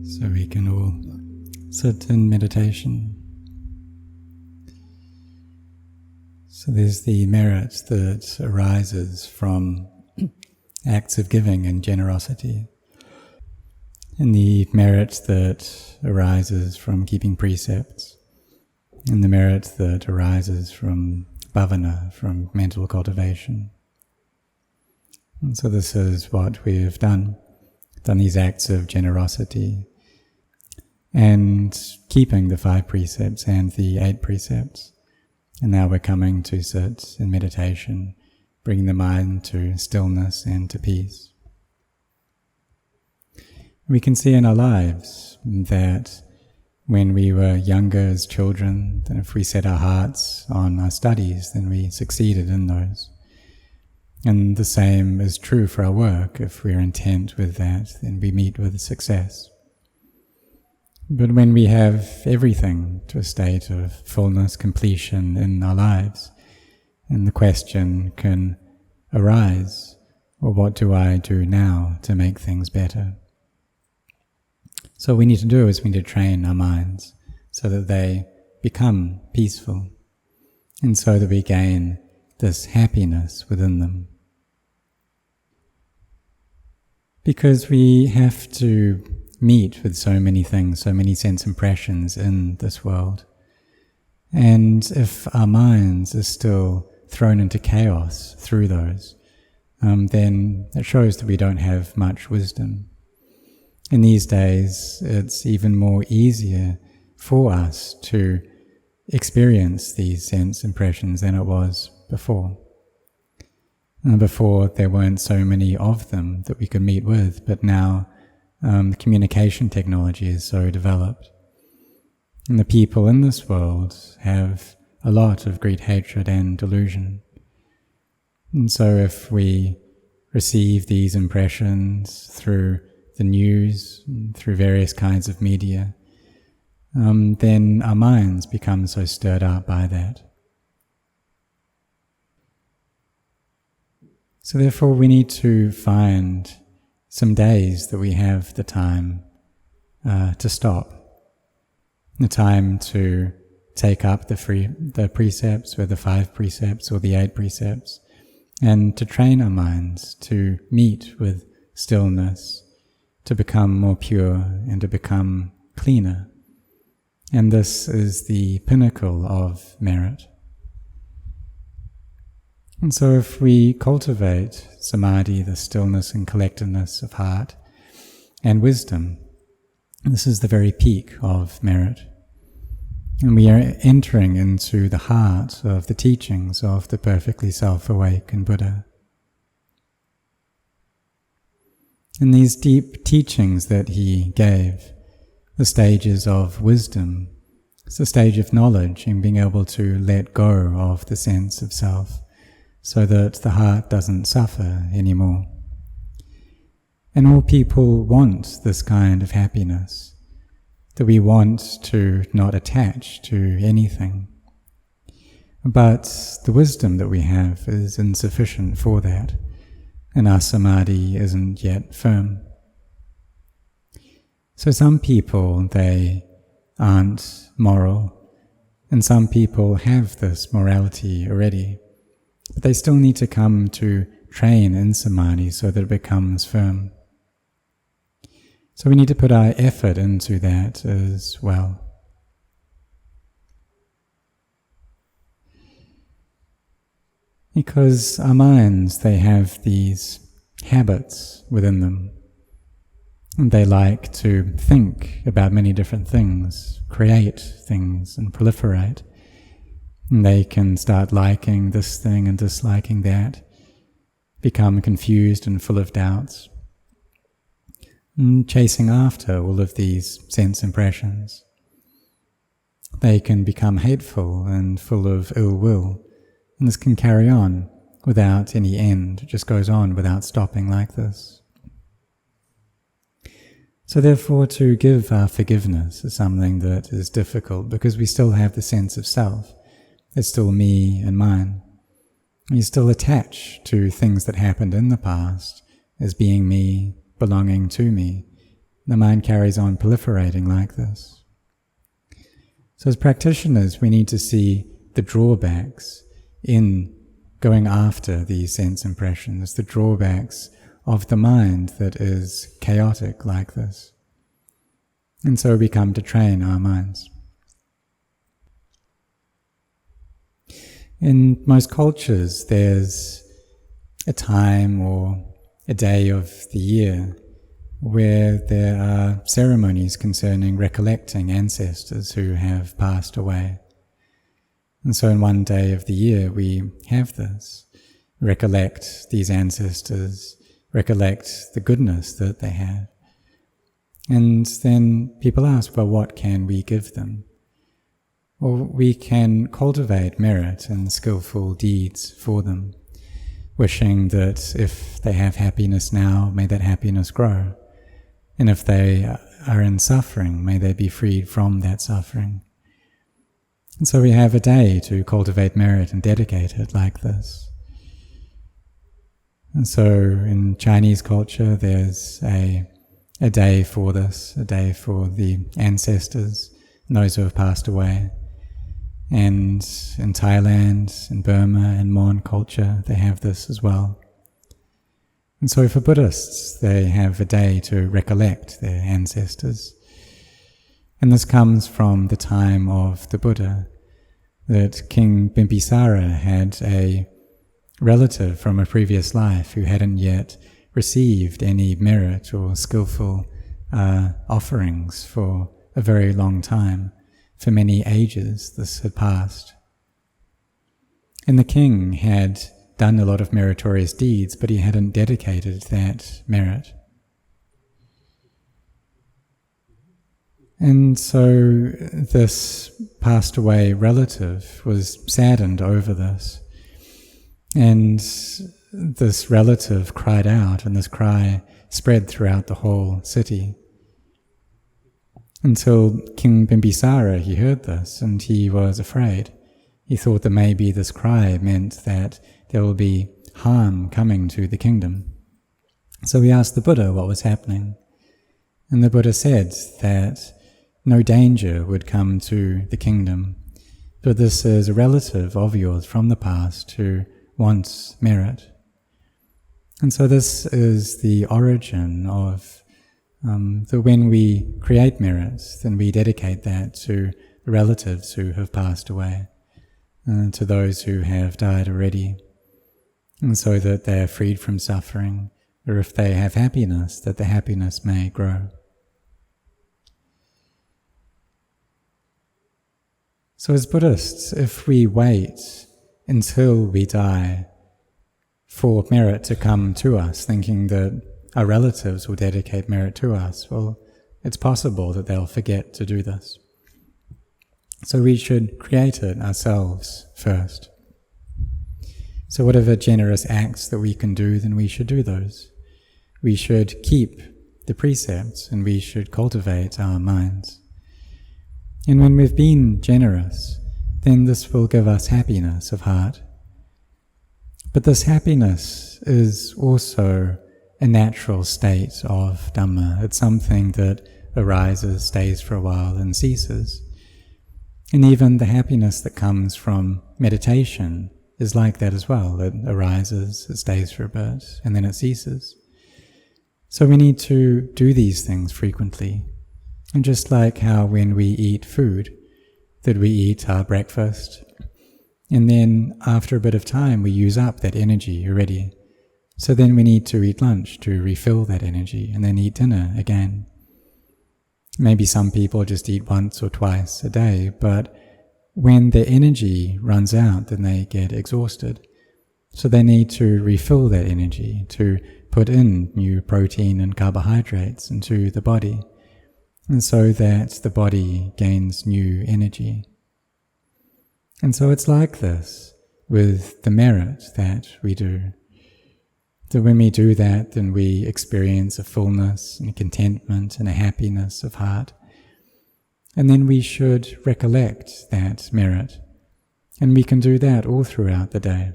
So we can all sit in meditation. So there's the merit that arises from acts of giving and generosity, and the merit that arises from keeping precepts, and the merit that arises from bhavana, from mental cultivation. And so this is what we have done these acts of generosity, and keeping the 5 precepts and the 8 precepts. And now we're coming to sit in meditation, bringing the mind to stillness and to peace. We can see in our lives that when we were younger as children, that if we set our hearts on our studies, then we succeeded in those. And the same is true for our work. If we're intent with that, then we meet with success. But when we have everything to a state of fullness, completion in our lives, and the question can arise, well, what do I do now to make things better? So what we need to do is we need to train our minds so that they become peaceful, and so that we gain this happiness within them. Because we have to meet with so many things, so many sense impressions in this world. And if our minds are still thrown into chaos through those, then it shows that we don't have much wisdom. In these days, it's even more easier for us to experience these sense impressions than it was before. And before, there weren't so many of them that we could meet with, but now the communication technology is so developed. And the people in this world have a lot of great hatred and delusion. And so if we receive these impressions through the news, through various kinds of media, then our minds become so stirred up by that. So therefore we need to find some days that we have the time to stop, the time to take up the precepts, or the 5 precepts or the 8 precepts, and to train our minds to meet with stillness, to become more pure and to become cleaner. And this is the pinnacle of merit. And so if we cultivate samadhi, the stillness and collectedness of heart, and wisdom, this is the very peak of merit. And we are entering into the heart of the teachings of the perfectly self-awakened Buddha. And these deep teachings that he gave, the stages of wisdom, it's the stage of knowledge in being able to let go of the sense of self, so that the heart doesn't suffer anymore. And all people want this kind of happiness, that we want to not attach to anything. But the wisdom that we have is insufficient for that, and our samadhi isn't yet firm. So some people, they aren't moral, and some people have this morality already, but they still need to come to train in samadhi so that it becomes firm. So we need to put our effort into that as well. Because our minds, they have these habits within them. And they like to think about many different things, create things and proliferate. And they can start liking this thing and disliking that, become confused and full of doubts, and chasing after all of these sense impressions. They can become hateful and full of ill will, and this can carry on without any end. It just goes on without stopping like this. So therefore, to give our forgiveness is something that is difficult because we still have the sense of self. It's still me and mine. You still attach to things that happened in the past as being me, belonging to me. The mind carries on proliferating like this. So as practitioners, we need to see the drawbacks in going after these sense impressions, the drawbacks of the mind that is chaotic like this. And so we come to train our minds. In most cultures, there's a time or a day of the year where there are ceremonies concerning recollecting ancestors who have passed away. And so in one day of the year we have this, recollect these ancestors, recollect the goodness that they had. And then people ask, well, what can we give them? Well, we can cultivate merit and skillful deeds for them, wishing that if they have happiness now, may that happiness grow. And if they are in suffering, may they be freed from that suffering. And so we have a day to cultivate merit and dedicate it like this. And so in Chinese culture, there's a day for this, a day for the ancestors and those who have passed away. And in Thailand, in Burma, and Mon culture, they have this as well. And so for Buddhists, they have a day to recollect their ancestors. And this comes from the time of the Buddha, that King Bimbisara had a relative from a previous life who hadn't yet received any merit or skillful offerings for a very long time. For many ages this had passed. And the king had done a lot of meritorious deeds, but he hadn't dedicated that merit. And so this passed away relative was saddened over this. And this relative cried out, and this cry spread throughout the whole city. Until King Bimbisara, he heard this, and he was afraid. He thought that maybe this cry meant that there will be harm coming to the kingdom. So he asked the Buddha what was happening. And the Buddha said that no danger would come to the kingdom, but this is a relative of yours from the past who wants merit. And so this is the origin of that when we create merits, then we dedicate that to the relatives who have passed away, to those who have died already, and so that they are freed from suffering, or if they have happiness, that the happiness may grow. So as Buddhists, if we wait until we die for merit to come to us, thinking that our relatives will dedicate merit to us, well, it's possible that they'll forget to do this. So we should create it ourselves first. So whatever generous acts that we can do, then we should do those. We should keep the precepts, and we should cultivate our minds. And when we've been generous, then this will give us happiness of heart. But this happiness is also a natural state of Dhamma. It's something that arises, stays for a while, and ceases. And even the happiness that comes from meditation is like that as well. It arises, it stays for a bit, and then it ceases. So we need to do these things frequently. And just like how when we eat food, that we eat our breakfast, and then after a bit of time we use up that energy already. So then we need to eat lunch to refill that energy, and then eat dinner again. Maybe some people just eat once or twice a day, but when their energy runs out, then they get exhausted. So they need to refill that energy, to put in new protein and carbohydrates into the body, and so that the body gains new energy. And so it's like this with the merit that we do. So when we do that, then we experience a fullness and a contentment and a happiness of heart. And then we should recollect that merit. And we can do that all throughout the day.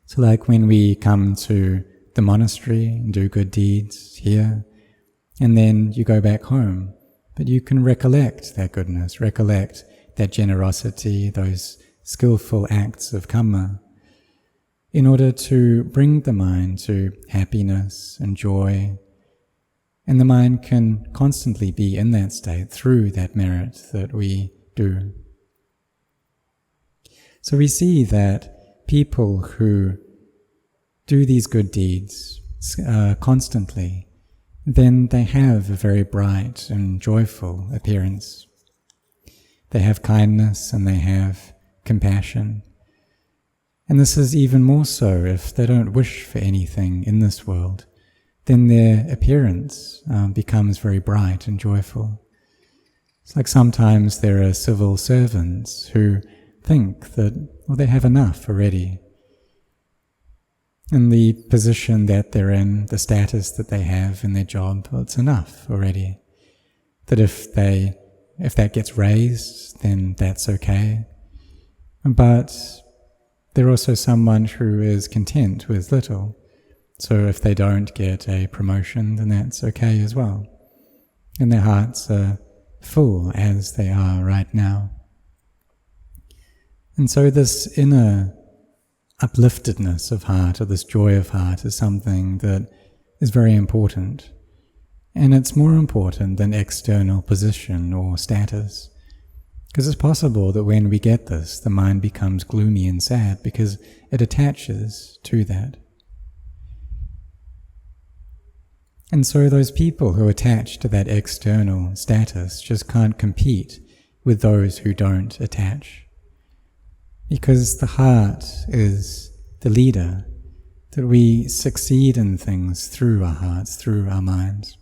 So like when we come to the monastery and do good deeds here, and then you go back home, but you can recollect that goodness, recollect that generosity, those skillful acts of karma, in order to bring the mind to happiness and joy. And the mind can constantly be in that state through that merit that we do. So we see that people who do these good deeds constantly, then they have a very bright and joyful appearance. They have kindness and they have compassion. And this is even more so if they don't wish for anything in this world, then their appearance becomes very bright and joyful. It's like sometimes there are civil servants who think that, well, they have enough already. In the position that they're in, the status that they have in their job, well, it's enough already. That if that gets raised, then that's okay. But they're also someone who is content with little. So if they don't get a promotion, then that's okay as well. And their hearts are full as they are right now. And so this inner upliftedness of heart, or this joy of heart, is something that is very important. And it's more important than external position or status. Because it's possible that when we get this, the mind becomes gloomy and sad because it attaches to that. And so those people who attach to that external status just can't compete with those who don't attach. Because the heart is the leader, that we succeed in things through our hearts, through our minds.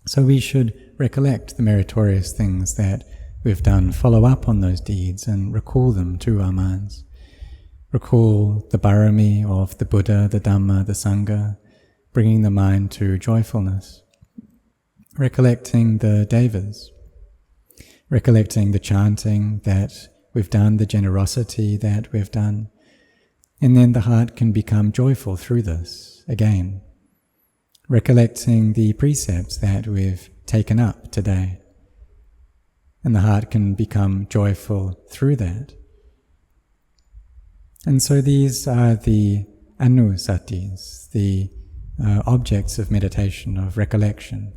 So we should recollect the meritorious things that we've done, follow up on those deeds and recall them to our minds. Recall the barami of the Buddha, the Dhamma, the Sangha, bringing the mind to joyfulness. Recollecting the devas, recollecting the chanting that we've done, the generosity that we've done, and then the heart can become joyful through this again. Recollecting the precepts that we've taken up today, and the heart can become joyful through that. And so these are the anusatis, the objects of meditation, of recollection.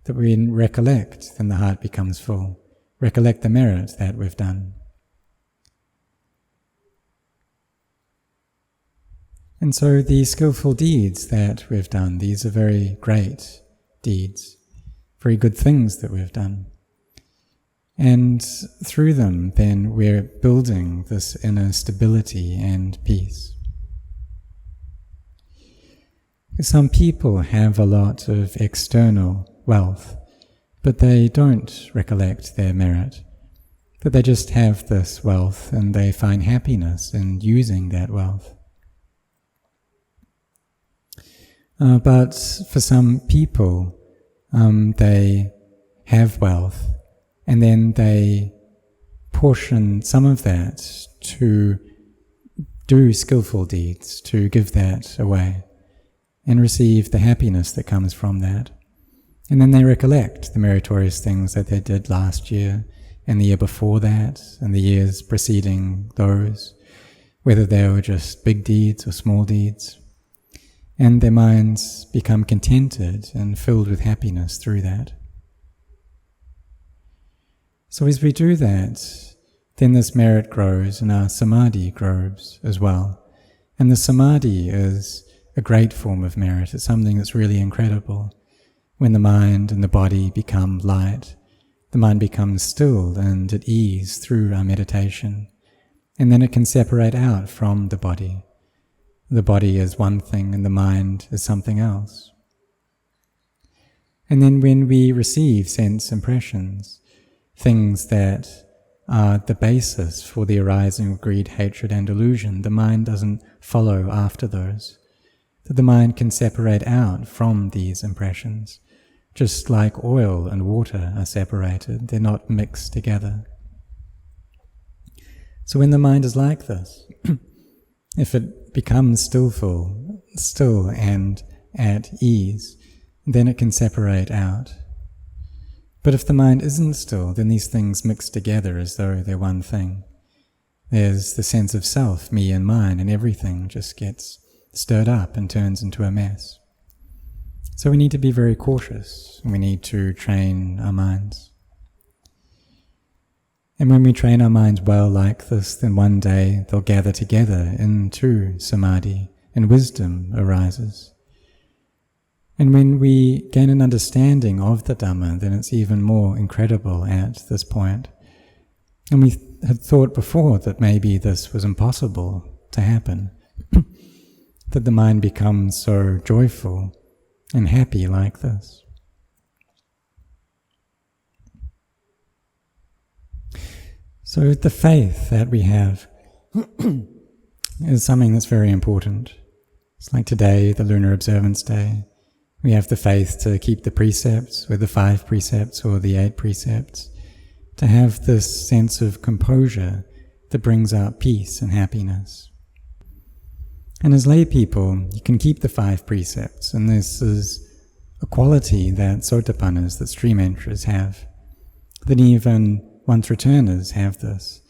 That we recollect, then the heart becomes full. Recollect the merit that we've done. And so the skillful deeds that we've done, these are very great deeds, very good things that we've done. And through them, then we're building this inner stability and peace. Some people have a lot of external wealth, but they don't recollect their merit. That they just have this wealth and they find happiness in using that wealth. But for some people, they have wealth and then they portion some of that to do skillful deeds, to give that away and receive the happiness that comes from that. And then they recollect the meritorious things that they did last year and the year before that and the years preceding those, whether they were just big deeds or small deeds. And their minds become contented and filled with happiness through that. So as we do that, then this merit grows and our samadhi grows as well. And the samadhi is a great form of merit. It's something that's really incredible. When the mind and the body become light, the mind becomes still and at ease through our meditation. And then it can separate out from the body. The body is one thing and the mind is something else. And then when we receive sense impressions, things that are the basis for the arising of greed, hatred and delusion, the mind doesn't follow after those. That the mind can separate out from these impressions, just like oil and water are separated, they're not mixed together. So when the mind is like this, If it becomes still and at ease, then it can separate out. But if the mind isn't still, then these things mix together as though they're one thing. There's the sense of self, me and mine, and everything just gets stirred up and turns into a mess. So we need to be very cautious. We need to train our minds. And when we train our minds well like this, then one day they'll gather together into samadhi, and wisdom arises. And when we gain an understanding of the Dhamma, then it's even more incredible at this point. And we had thought before that maybe this was impossible to happen, that the mind becomes so joyful and happy like this. So the faith that we have is something that's very important. It's like today, the Lunar Observance Day. We have the faith to keep the precepts, whether 5 precepts or the 8 precepts, to have this sense of composure that brings out peace and happiness. And as lay people, you can keep the 5 precepts, and this is a quality that Sotapannas, that stream enterers have, that even once returners have this.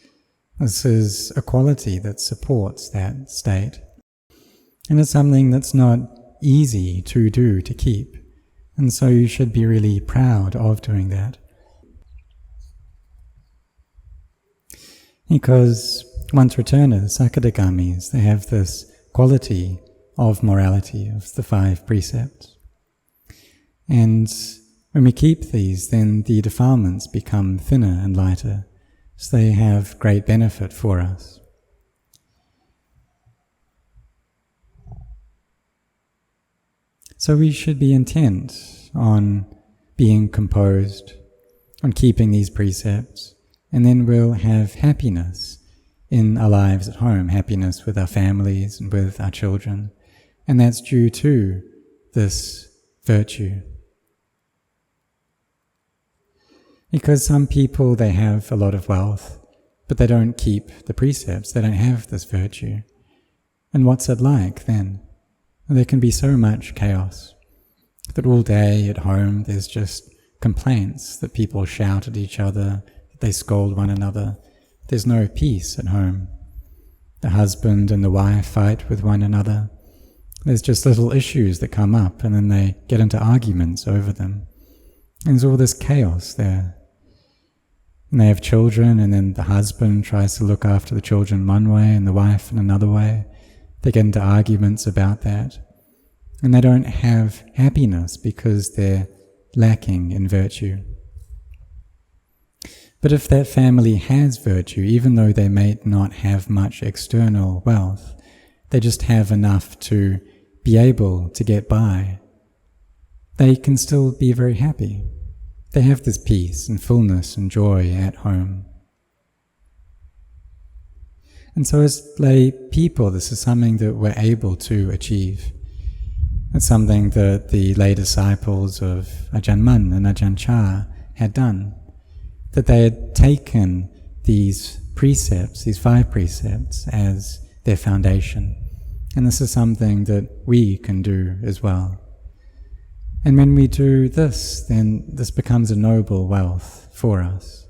This is a quality that supports that state. And it's something that's not easy to do, to keep. And so you should be really proud of doing that. Because once returners, Sakadagamis, they have this quality of morality, of the 5 precepts. And when we keep these, then the defilements become thinner and lighter, so they have great benefit for us. So we should be intent on being composed, on keeping these precepts, and then we'll have happiness in our lives at home, happiness with our families and with our children, and that's due to this virtue. Because some people, they have a lot of wealth, but they don't keep the precepts, they don't have this virtue. And what's it like then? There can be so much chaos, that all day at home there's just complaints, that people shout at each other, that they scold one another. There's no peace at home. The husband and the wife fight with one another. There's just little issues that come up and then they get into arguments over them. And there's all this chaos there. And they have children, and then the husband tries to look after the children one way and the wife in another way. They get into arguments about that. And they don't have happiness because they're lacking in virtue. But if that family has virtue, even though they may not have much external wealth, they just have enough to be able to get by, they can still be very happy. They have this peace and fullness and joy at home. And so as lay people, this is something that we're able to achieve. It's something that the lay disciples of Ajahn Mun and Ajahn Chah had done. That they had taken these precepts, these 5 precepts, as their foundation. And this is something that we can do as well. And when we do this, then this becomes a noble wealth for us.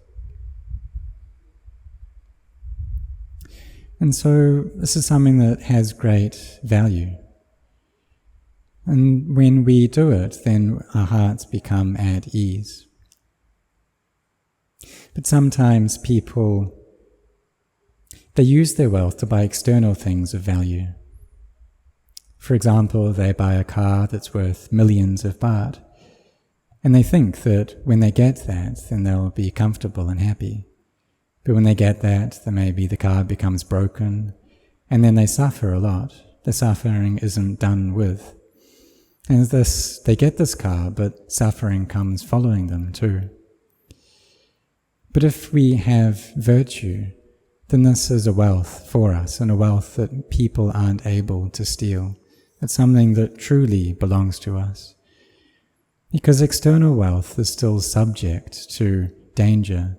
And so this is something that has great value. And when we do it, then our hearts become at ease. But sometimes people, they use their wealth to buy external things of value. For example, they buy a car that's worth millions of baht, and they think that when they get that, then they'll be comfortable and happy. But when they get that, then maybe the car becomes broken, and then they suffer a lot. The suffering isn't done with. And they get this car, but suffering comes following them too. But if we have virtue, then this is a wealth for us, and a wealth that people aren't able to steal. It's something that truly belongs to us. Because external wealth is still subject to danger.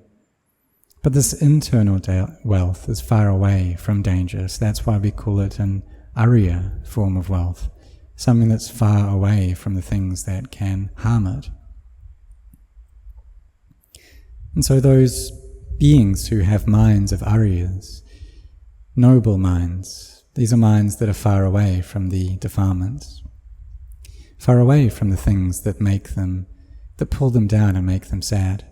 But this internal wealth is far away from danger, so that's why we call it an Arya form of wealth, something that's far away from the things that can harm it. And so those beings who have minds of Aryas, noble minds, these are minds that are far away from the defilements, far away from the things that that pull them down and make them sad.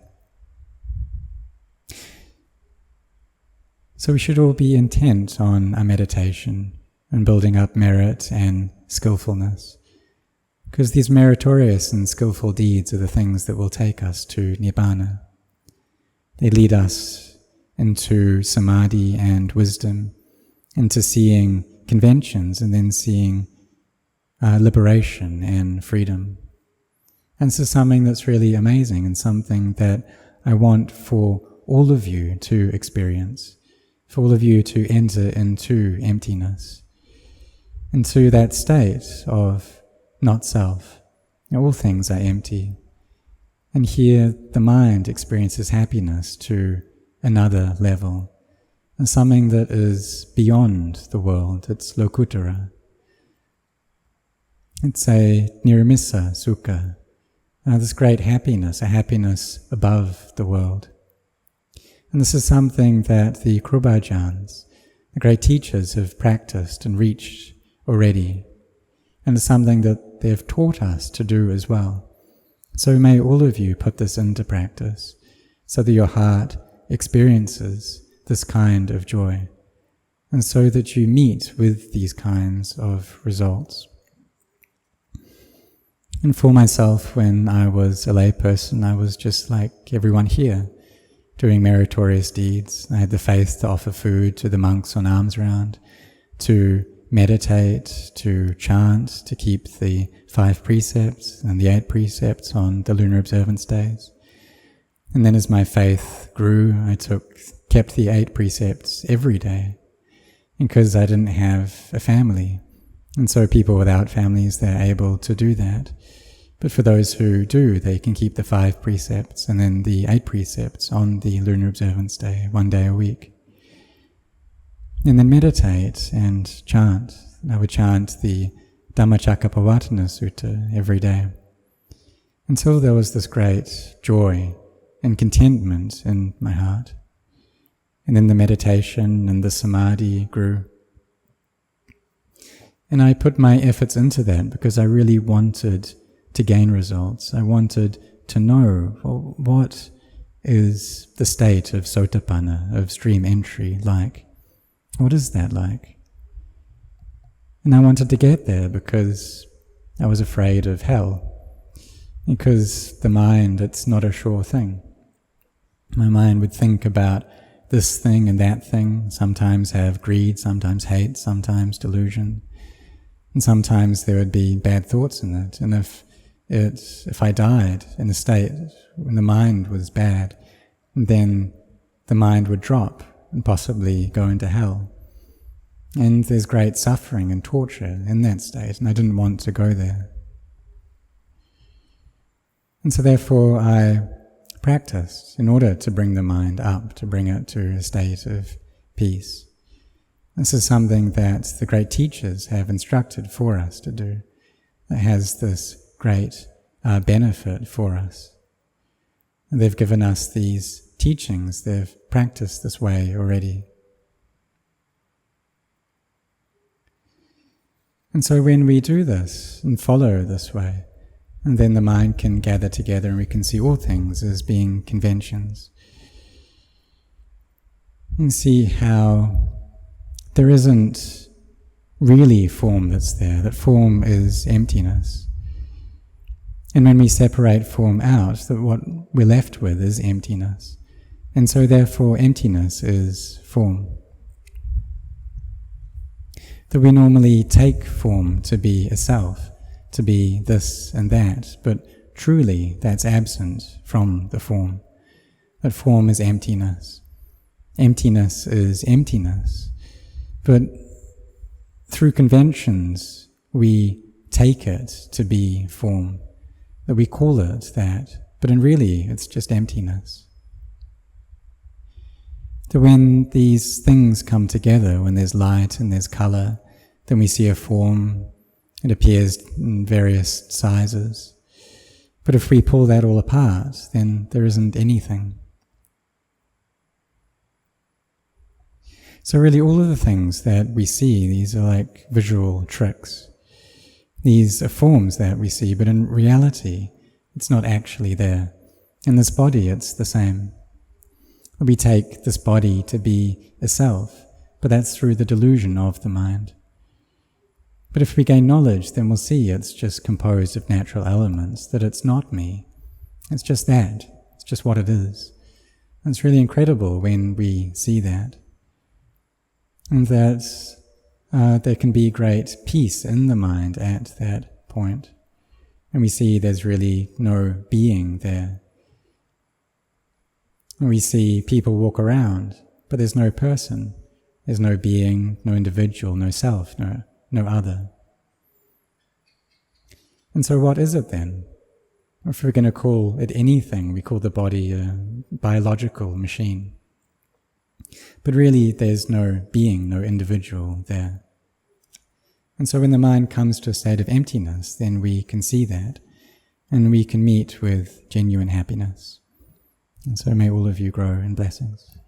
So we should all be intent on our meditation and building up merit and skillfulness, because these meritorious and skillful deeds are the things that will take us to Nibbana. They lead us into samadhi and wisdom, into seeing conventions and then seeing liberation and freedom. And this is something that's really amazing and something that I want for all of you to experience, for all of you to enter into emptiness, into that state of not self. All things are empty. And here the mind experiences happiness to another level, and something that is beyond the world. It's lokutara. It's a niramissa sukha, this great happiness, a happiness above the world. And this is something that the Krubajans, the great teachers, have practiced and reached already, and it's something that they've taught us to do as well. So may all of you put this into practice, so that your heart experiences this kind of joy, and so that you meet with these kinds of results. And for myself, when I was a layperson, I was just like everyone here, doing meritorious deeds. I had the faith to offer food to the monks on alms round, to meditate, to chant, to keep the 5 precepts and the 8 precepts on the lunar observance days. And then as my faith grew, I kept the 8 precepts every day, because I didn't have a family. And so people without families, they're able to do that. But for those who do, they can keep the 5 precepts and then the 8 precepts on the lunar observance day, 1 day a week. And then meditate and chant. I would chant the Dhammacakkappavattana Sutta every day, until there was this great joy and contentment in my heart. And then the meditation and the samadhi grew. And I put my efforts into that because I really wanted to gain results. I wanted to know, well, what is the state of sotapanna, of stream entry, like? What is that like? And I wanted to get there because I was afraid of hell. Because the mind, it's not a sure thing. My mind would think about this thing and that thing, sometimes have greed, sometimes hate, sometimes delusion. And sometimes there would be bad thoughts in it. And if I died in a state when the mind was bad, then the mind would drop and possibly go into hell. And there's great suffering and torture in that state, and I didn't want to go there. And so therefore I practiced in order to bring the mind up, to bring it to a state of peace. This is something that the great teachers have instructed for us to do, that has this great benefit for us. And they've given us these teachings, they've practiced this way already. And so when we do this and follow this way, and then the mind can gather together and we can see all things as being conventions. And see how there isn't really form that's there, that form is emptiness. And when we separate form out, that what we're left with is emptiness. And so therefore emptiness is form. That we normally take form to be a self, to be this and that, but truly that's absent from the form. That form is emptiness. Emptiness is emptiness. But through conventions, we take it to be form, that we call it that, but in really it's just emptiness. that when these things come together, when there's light and there's colour, then we see a form. It appears in various sizes. But if we pull that all apart, then there isn't anything. So really all of the things that we see, these are like visual tricks. These are forms that we see, but in reality, it's not actually there. In this body, it's the same. We take this body to be a self, but that's through the delusion of the mind. But if we gain knowledge, then we'll see it's just composed of natural elements, that it's not me. It's just that. It's just what it is. And it's really incredible when we see that. And that there can be great peace in the mind at that point. And we see there's really no being there. And we see people walk around, but there's no person. There's no being, no individual, no self, no other. And so what is it then? If we're going to call it anything, we call the body a biological machine. But really there's no being, no individual there. And so when the mind comes to a state of emptiness, then we can see that, and we can meet with genuine happiness. And so may all of you grow in blessings.